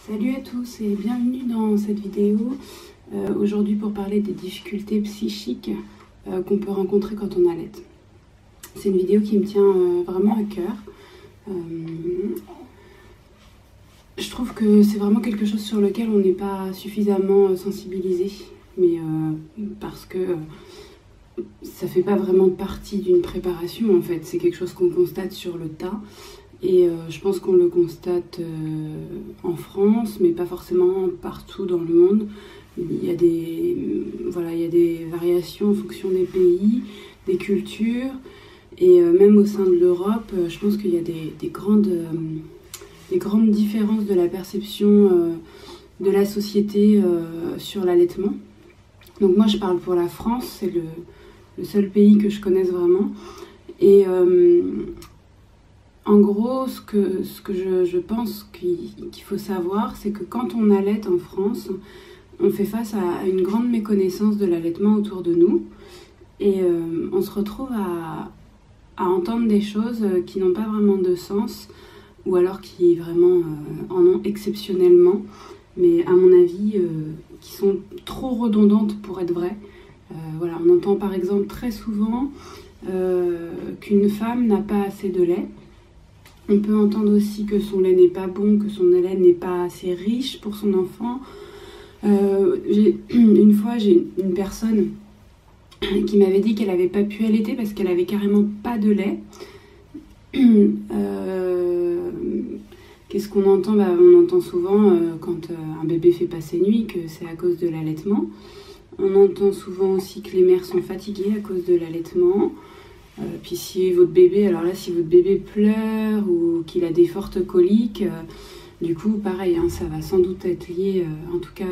Salut à tous et bienvenue dans cette vidéo. Aujourd'hui pour parler des difficultés psychiques qu'on peut rencontrer quand on allaite. C'est une vidéo qui me tient vraiment à cœur. Je trouve que c'est vraiment quelque chose sur lequel on n'est pas suffisamment sensibilisé, mais parce que ça fait pas vraiment partie d'une préparation en fait. C'est quelque chose qu'on constate sur le tas. Et je pense qu'on le constate en France, mais pas forcément partout dans le monde. Il y a des variations en fonction des pays, des cultures, et même au sein de l'Europe, je pense qu'il y a des grandes différences de la perception de la société sur l'allaitement. Donc moi je parle pour la France, c'est le seul pays que je connaisse vraiment. Et en gros, ce que je pense qu'il faut savoir, c'est que quand on allaite en France, on fait face à une grande méconnaissance de l'allaitement autour de nous. Et on se retrouve à entendre des choses qui n'ont pas vraiment de sens, ou alors qui vraiment en ont exceptionnellement, mais à mon avis, qui sont trop redondantes pour être vraies. Voilà, on entend par exemple très souvent qu'une femme n'a pas assez de lait. On peut entendre aussi que son lait n'est pas bon, que son lait n'est pas assez riche pour son enfant. Une fois, j'ai une personne qui m'avait dit qu'elle n'avait pas pu allaiter parce qu'elle avait carrément pas de lait. Qu'est-ce qu'on entend ? On entend souvent quand un bébé fait pas ses nuits que c'est à cause de l'allaitement. On entend souvent aussi que les mères sont fatiguées à cause de l'allaitement. Puis si votre bébé, si votre bébé pleure ou qu'il a des fortes coliques, du coup pareil, ça va sans doute être lié, en tout cas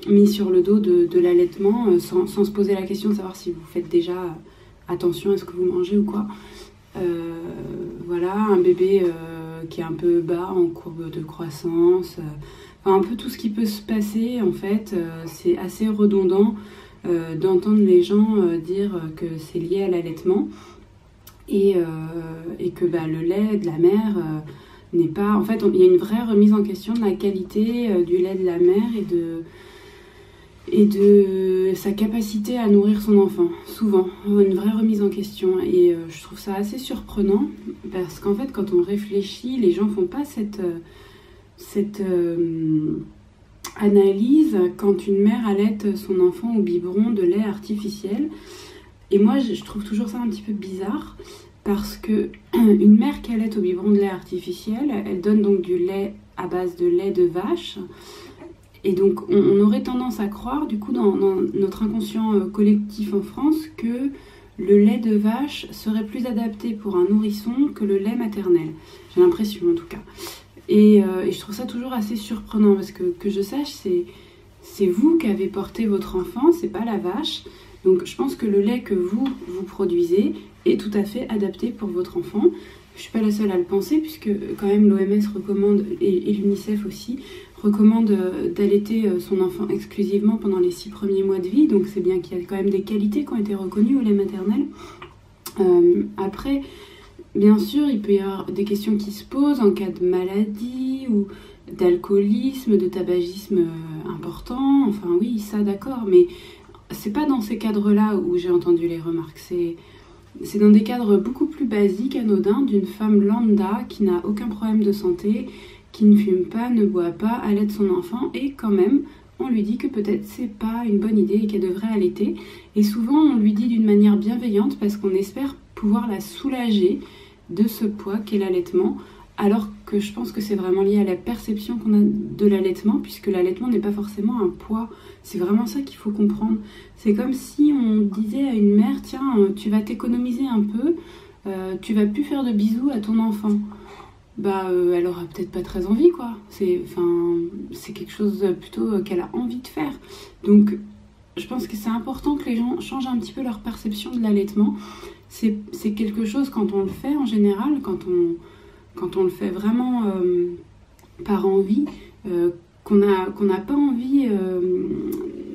mis sur le dos de l'allaitement, sans se poser la question de savoir si vous faites déjà attention à ce que vous mangez ou quoi. Voilà, un bébé qui est un peu bas en courbe de croissance, un peu tout ce qui peut se passer en fait, c'est assez redondant. D'entendre les gens dire que c'est lié à l'allaitement et que le lait de la mère n'est pas... En fait, il y a une vraie remise en question de la qualité du lait de la mère et de sa capacité à nourrir son enfant, souvent. Une vraie remise en question. Et je trouve ça assez surprenant parce qu'en fait, quand on réfléchit, les gens font pas cette analyse quand une mère allaite son enfant au biberon de lait artificiel. Et moi, je trouve toujours ça un petit peu bizarre parce que une mère qui allaite au biberon de lait artificiel, elle donne donc du lait à base de lait de vache. Et donc, on aurait tendance à croire, du coup, dans notre inconscient collectif en France, que le lait de vache serait plus adapté pour un nourrisson que le lait maternel. J'ai l'impression, en tout cas. Et je trouve ça toujours assez surprenant parce que je sache, c'est vous qui avez porté votre enfant, c'est pas la vache. Donc je pense que le lait que vous produisez est tout à fait adapté pour votre enfant. Je suis pas la seule à le penser puisque quand même l'OMS recommande, et l'UNICEF aussi, recommande d'allaiter son enfant exclusivement pendant les 6 premiers mois de vie. Donc c'est bien qu'il y a quand même des qualités qui ont été reconnues au lait maternel. Après... Bien sûr, il peut y avoir des questions qui se posent en cas de maladie ou d'alcoolisme, de tabagisme important. Enfin oui, ça d'accord, mais c'est pas dans ces cadres-là où j'ai entendu les remarques. C'est dans des cadres beaucoup plus basiques, anodins, d'une femme lambda qui n'a aucun problème de santé, qui ne fume pas, ne boit pas, allaite son enfant et quand même, on lui dit que peut-être c'est pas une bonne idée et qu'elle devrait allaiter. Et souvent, on lui dit d'une manière bienveillante parce qu'on espère pouvoir la soulager de ce poids qu'est l'allaitement, alors que je pense que c'est vraiment lié à la perception qu'on a de l'allaitement, puisque l'allaitement n'est pas forcément un poids. C'est vraiment ça qu'il faut comprendre. C'est comme si on disait à une mère, tiens, tu vas t'économiser un peu, tu vas plus faire de bisous à ton enfant. Elle aura peut-être pas très envie, quoi. C'est quelque chose plutôt qu'elle a envie de faire. Donc, je pense que c'est important que les gens changent un petit peu leur perception de l'allaitement. C'est quelque chose, quand on le fait en général, quand on le fait vraiment par envie, qu'on n'a pas envie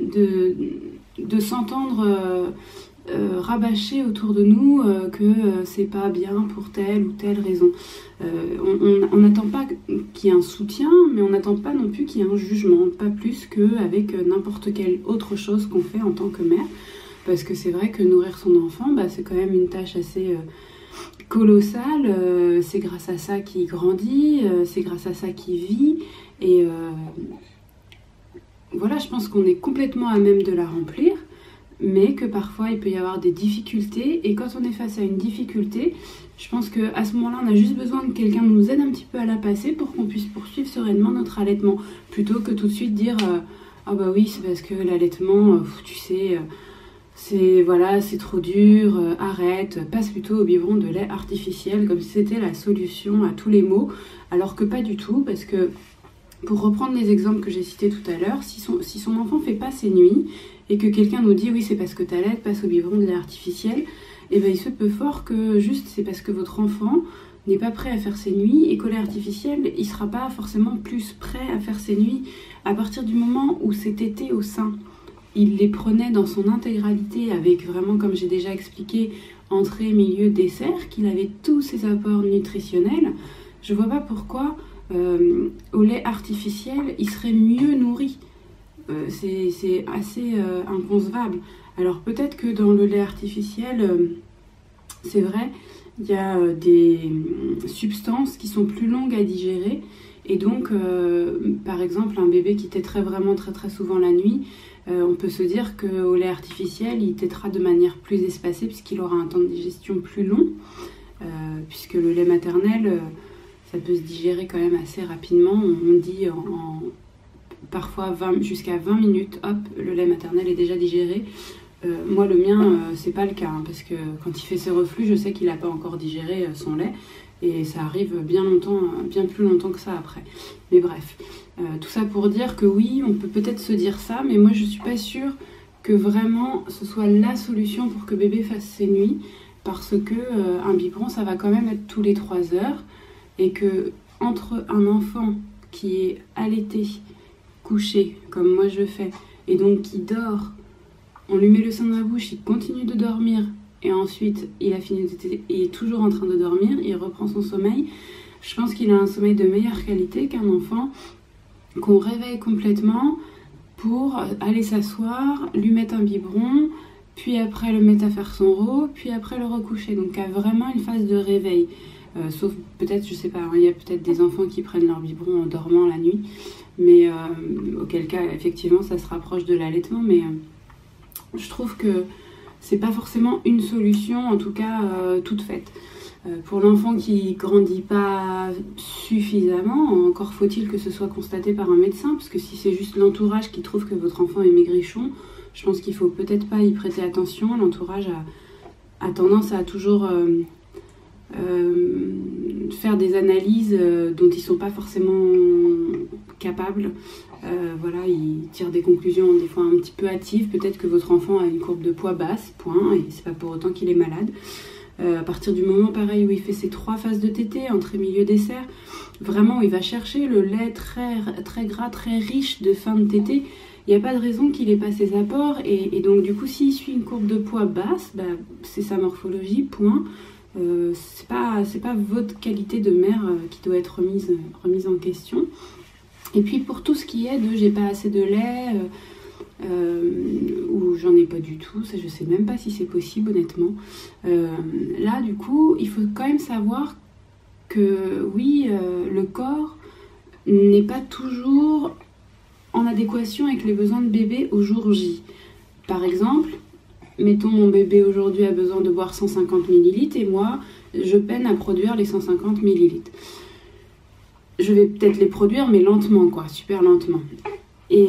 de s'entendre rabâcher autour de nous que c'est pas bien pour telle ou telle raison. On n'attend pas qu'il y ait un soutien, mais on n'attend pas non plus qu'il y ait un jugement, pas plus qu'avec n'importe quelle autre chose qu'on fait en tant que mère. Parce que c'est vrai que nourrir son enfant, c'est quand même une tâche assez colossale. C'est grâce à ça qu'il grandit, c'est grâce à ça qu'il vit. Et voilà, je pense qu'on est complètement à même de la remplir, mais que parfois il peut y avoir des difficultés. Et quand on est face à une difficulté, je pense qu'à ce moment-là, on a juste besoin que quelqu'un nous aide un petit peu à la passer pour qu'on puisse poursuivre sereinement notre allaitement. Plutôt que tout de suite dire ah bah oui, c'est parce que l'allaitement, tu sais... c'est trop dur, arrête, passe plutôt au biberon de lait artificiel comme si c'était la solution à tous les maux, alors que pas du tout, parce que pour reprendre les exemples que j'ai cités tout à l'heure, si son enfant fait pas ses nuits et que quelqu'un nous dit oui c'est parce que t'allaites, passe au biberon de lait artificiel, et ben il se peut fort que juste c'est parce que votre enfant n'est pas prêt à faire ses nuits et qu'au lait artificiel il sera pas forcément plus prêt à faire ses nuits à partir du moment où c'est tété au sein. Il les prenait dans son intégralité avec vraiment, comme j'ai déjà expliqué, entrée, milieu, dessert, qu'il avait tous ses apports nutritionnels. Je vois pas pourquoi au lait artificiel, il serait mieux nourri. C'est assez inconcevable. Alors peut-être que dans le lait artificiel, c'est vrai, il y a des substances qui sont plus longues à digérer. Et donc, par exemple, un bébé qui téterait vraiment très très souvent la nuit, on peut se dire qu'au lait artificiel, il tétera de manière plus espacée puisqu'il aura un temps de digestion plus long, puisque le lait maternel, ça peut se digérer quand même assez rapidement. On dit parfois jusqu'à 20 minutes, hop, le lait maternel est déjà digéré. Moi, le mien, c'est pas le cas, hein, parce que quand il fait ses reflux, je sais qu'il n'a pas encore digéré son lait. Et ça arrive bien plus longtemps que ça après. Mais bref, tout ça pour dire que oui, on peut peut-être se dire ça, mais moi je suis pas sûre que vraiment ce soit la solution pour que bébé fasse ses nuits, parce que un biberon ça va quand même être tous les 3 heures, et que entre un enfant qui est allaité, couché, comme moi je fais, et donc qui dort, on lui met le sein dans la bouche, il continue de dormir, et ensuite il a fini de téter, il est toujours en train de dormir, il reprend son sommeil. Je pense qu'il a un sommeil de meilleure qualité qu'un enfant qu'on réveille complètement pour aller s'asseoir, lui mettre un biberon, puis après le mettre à faire son rot, puis après le recoucher. Donc à vraiment une phase de réveil. Sauf peut-être, je sais pas, il y a peut-être des enfants qui prennent leur biberon en dormant la nuit, mais auquel cas effectivement ça se rapproche de l'allaitement, mais je trouve que c'est pas forcément une solution, en tout cas toute faite. Pour l'enfant qui grandit pas suffisamment, encore faut-il que ce soit constaté par un médecin, parce que si c'est juste l'entourage qui trouve que votre enfant est maigrichon, je pense qu'il faut peut-être pas y prêter attention. L'entourage a tendance à toujours faire des analyses dont ils sont pas forcément capables. Voilà, ils tirent des conclusions des fois un petit peu hâtives. Peut-être que votre enfant a une courbe de poids basse, point, et c'est pas pour autant qu'il est malade. À partir du moment pareil où il fait ses 3 phases de tétée, entrée, milieu, dessert, vraiment où il va chercher le lait très, très gras, très riche de fin de tétée, il n'y a pas de raison qu'il n'ait pas ses apports, et donc du coup s'il suit une courbe de poids basse, c'est sa morphologie, point. C'est pas votre qualité de mère qui doit être remise en question. Et puis pour tout ce qui est de j'ai pas assez de lait, ou j'en ai pas du tout, ça je sais même pas si c'est possible honnêtement. Là du coup il faut quand même savoir que oui, le corps n'est pas toujours en adéquation avec les besoins de bébé au jour J. Par exemple, mettons mon bébé aujourd'hui a besoin de boire 150 ml et moi je peine à produire les 150 ml. Je vais peut-être les produire mais lentement quoi, super lentement. Et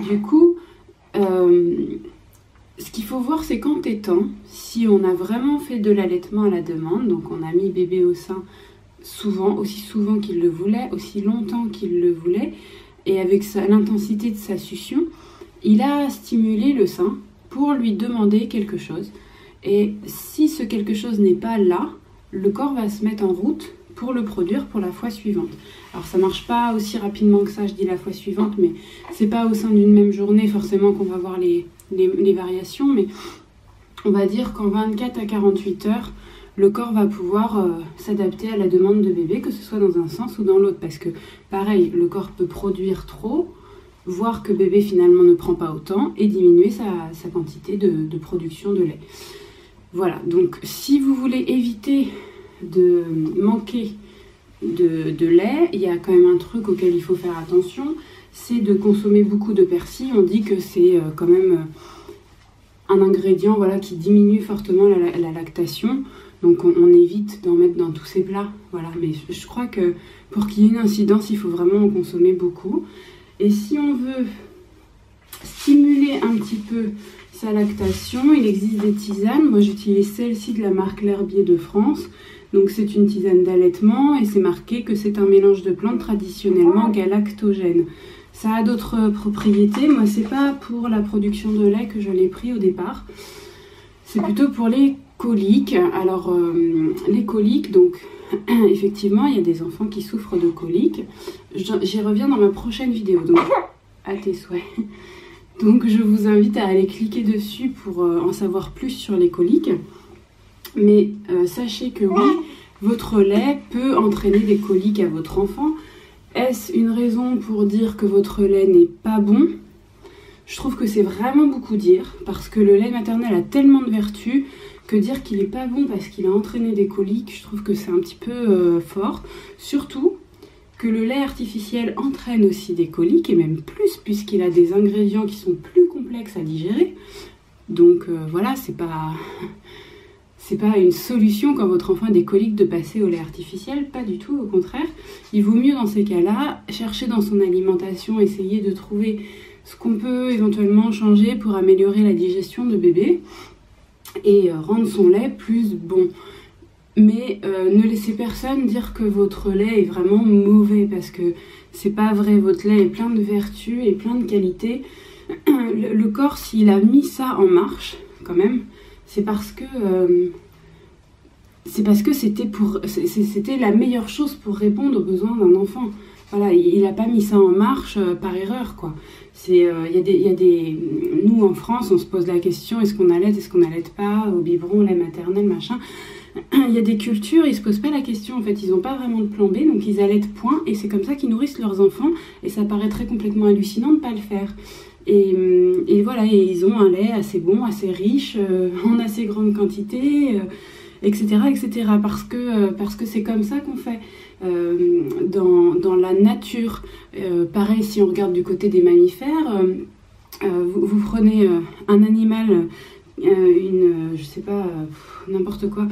du coup, ce qu'il faut voir c'est qu'en tétant, si on a vraiment fait de l'allaitement à la demande, donc on a mis bébé au sein souvent, aussi souvent qu'il le voulait, aussi longtemps qu'il le voulait, et avec l'intensité de sa succion, il a stimulé le sein pour lui demander quelque chose. Et si ce quelque chose n'est pas là, le corps va se mettre en route pour le produire pour la fois suivante. Alors ça marche pas aussi rapidement que ça, je dis la fois suivante, mais c'est pas au sein d'une même journée forcément qu'on va voir les variations, mais on va dire qu'en 24 à 48 heures, le corps va pouvoir s'adapter à la demande de bébé, que ce soit dans un sens ou dans l'autre. Parce que pareil, le corps peut produire trop, voir que bébé finalement ne prend pas autant et diminuer sa quantité de production de lait. Voilà, donc si vous voulez éviter de manquer de lait, il y a quand même un truc auquel il faut faire attention, c'est de consommer beaucoup de persil. On dit que c'est quand même un ingrédient voilà, qui diminue fortement la lactation, donc on évite d'en mettre dans tous ces plats. Voilà. Mais je crois que pour qu'il y ait une incidence, il faut vraiment en consommer beaucoup. Et si on veut stimuler un petit peu sa lactation, il existe des tisanes. Moi j'utilise celle-ci de la marque L'Herbier de France. Donc c'est une tisane d'allaitement et c'est marqué que c'est un mélange de plantes traditionnellement galactogène. Ça a d'autres propriétés. Moi c'est pas pour la production de lait que je l'ai pris au départ. C'est plutôt pour les coliques. Alors les coliques, donc effectivement il y a des enfants qui souffrent de coliques. J'y reviens dans ma prochaine vidéo, donc à tes souhaits. Donc je vous invite à aller cliquer dessus pour en savoir plus sur les coliques. Mais sachez que oui, votre lait peut entraîner des coliques à votre enfant. Est-ce une raison pour dire que votre lait n'est pas bon? Je trouve que c'est vraiment beaucoup dire, parce que le lait maternel a tellement de vertus que dire qu'il n'est pas bon parce qu'il a entraîné des coliques, je trouve que c'est un petit peu fort. Surtout que le lait artificiel entraîne aussi des coliques, et même plus, puisqu'il a des ingrédients qui sont plus complexes à digérer. Donc voilà, c'est pas une solution quand votre enfant a des coliques de passer au lait artificiel, pas du tout, au contraire. Il vaut mieux dans ces cas-là chercher dans son alimentation, essayer de trouver ce qu'on peut éventuellement changer pour améliorer la digestion de bébé et rendre son lait plus bon. Mais ne laissez personne dire que votre lait est vraiment mauvais, parce que c'est pas vrai. Votre lait est plein de vertus et plein de qualités. Le corps, s'il a mis ça en marche, quand même, c'est parce que c'était la meilleure chose pour répondre aux besoins d'un enfant. Voilà, il n'a pas mis ça en marche par erreur, quoi. Nous, en France, on se pose la question, est-ce qu'on n'allaite pas, au biberon, lait maternel, machin. Il y a des cultures, ils se posent pas la question, en fait, ils n'ont pas vraiment de plan B, donc ils allaitent point, et c'est comme ça qu'ils nourrissent leurs enfants, et ça paraîtrait complètement hallucinant de ne pas le faire. Et voilà, et ils ont un lait assez bon, assez riche, en assez grande quantité, etc., etc. Parce que c'est comme ça qu'on fait dans la nature. Pareil, si on regarde du côté des mammifères, vous prenez un animal, je sais pas, n'importe quoi,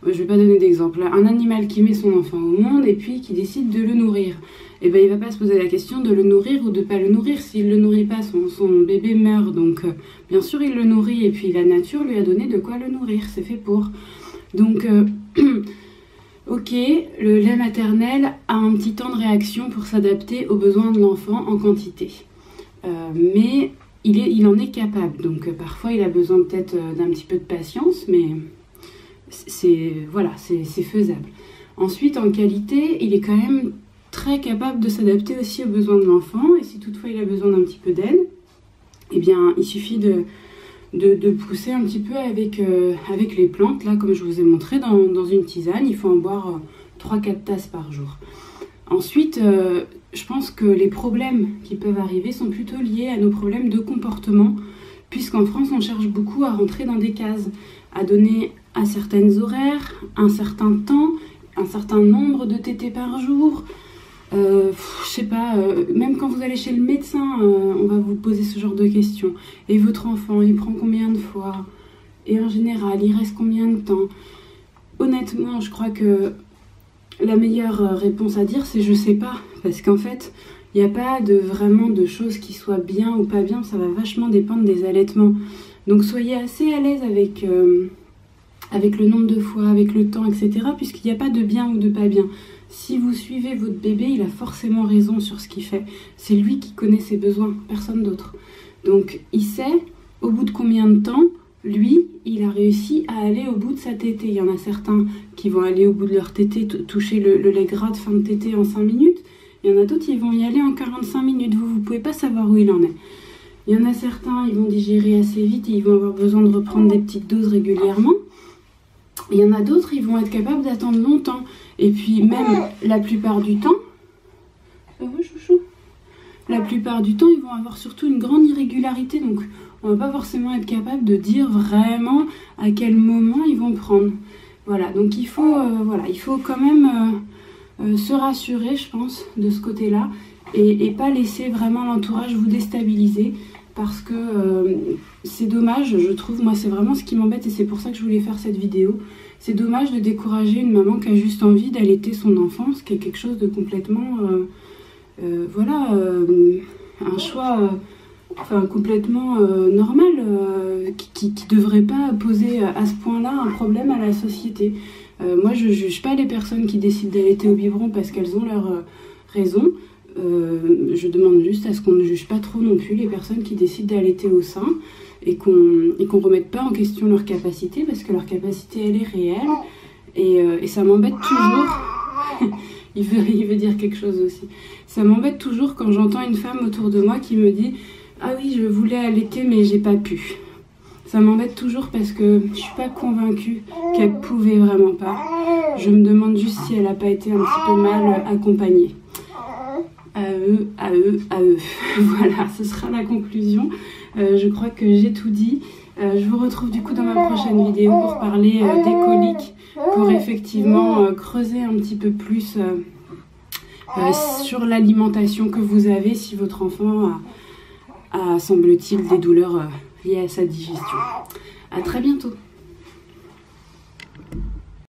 je vais pas donner d'exemple, un animal qui met son enfant au monde et puis qui décide de le nourrir. Et ben il va pas se poser la question de le nourrir ou de pas le nourrir. S'il le nourrit pas, son bébé meurt, donc bien sûr il le nourrit, et puis la nature lui a donné de quoi le nourrir, c'est fait pour. Donc ok, le lait maternel a un petit temps de réaction pour s'adapter aux besoins de l'enfant en quantité, mais il en est capable, donc parfois il a besoin peut-être d'un petit peu de patience, mais c'est faisable. Ensuite, en qualité, il est quand même très capable de s'adapter aussi aux besoins de l'enfant, et si toutefois il a besoin d'un petit peu d'aide, eh bien il suffit de pousser un petit peu avec les plantes, là comme je vous ai montré dans une tisane. Il faut en boire 3-4 tasses par jour. Ensuite, je pense que les problèmes qui peuvent arriver sont plutôt liés à nos problèmes de comportement, puisqu'en France on cherche beaucoup à rentrer dans des cases, à donner à certaines horaires, un certain temps, un certain nombre de tétés par jour. Je sais pas, même quand vous allez chez le médecin, on va vous poser ce genre de questions. Et votre enfant, il prend combien de fois? Et en général, il reste combien de temps? Honnêtement, je crois que la meilleure réponse à dire, c'est je sais pas. Parce qu'en fait, il n'y a pas vraiment de choses qui soient bien ou pas bien. Ça va vachement dépendre des allaitements. Donc soyez assez à l'aise avec le nombre de fois, avec le temps, etc. Puisqu'il n'y a pas de bien ou de pas bien. Si vous suivez votre bébé, il a forcément raison sur ce qu'il fait. C'est lui qui connaît ses besoins, personne d'autre. Donc il sait au bout de combien de temps, lui, il a réussi à aller au bout de sa tétée. Il y en a certains qui vont aller au bout de leur tétée, toucher le lait gras de fin de tétée en 5 minutes. Il y en a d'autres, ils vont y aller en 45 minutes. Vous ne pouvez pas savoir où il en est. Il y en a certains, ils vont digérer assez vite et ils vont avoir besoin de reprendre des petites doses régulièrement. Il y en a d'autres, ils vont être capables d'attendre longtemps. Et puis même la plupart du temps, ça va chouchou? La plupart du temps, ils vont avoir surtout une grande irrégularité. Donc on va pas forcément être capable de dire vraiment à quel moment ils vont prendre. Voilà, donc il faut quand même se rassurer, je pense, de ce côté-là. Et pas laisser vraiment l'entourage vous déstabiliser. Parce que c'est dommage, je trouve, moi c'est vraiment ce qui m'embête et c'est pour ça que je voulais faire cette vidéo. C'est dommage de décourager une maman qui a juste envie d'allaiter son enfant, ce qui est quelque chose de complètement, un choix complètement normal, qui devrait pas poser à ce point-là un problème à la société. Moi je juge pas les personnes qui décident d'allaiter au biberon parce qu'elles ont leurs raisons. Je demande juste à ce qu'on ne juge pas trop non plus les personnes qui décident d'allaiter au sein et qu'on remette pas en question leur capacité parce que leur capacité elle est réelle et ça m'embête toujours. il veut dire quelque chose aussi. Ça m'embête toujours quand j'entends une femme autour de moi qui me dit « Ah oui, je voulais allaiter mais j'ai pas pu ». Ça m'embête toujours parce que je suis pas convaincue qu'elle pouvait vraiment pas. Je me demande juste si elle a pas été un petit peu mal accompagnée. À eux. Voilà, ce sera la conclusion. Je crois que j'ai tout dit. Je vous retrouve du coup dans ma prochaine vidéo pour parler des coliques, pour effectivement creuser un petit peu plus sur l'alimentation que vous avez si votre enfant a semble-t-il, des douleurs liées à sa digestion. À très bientôt.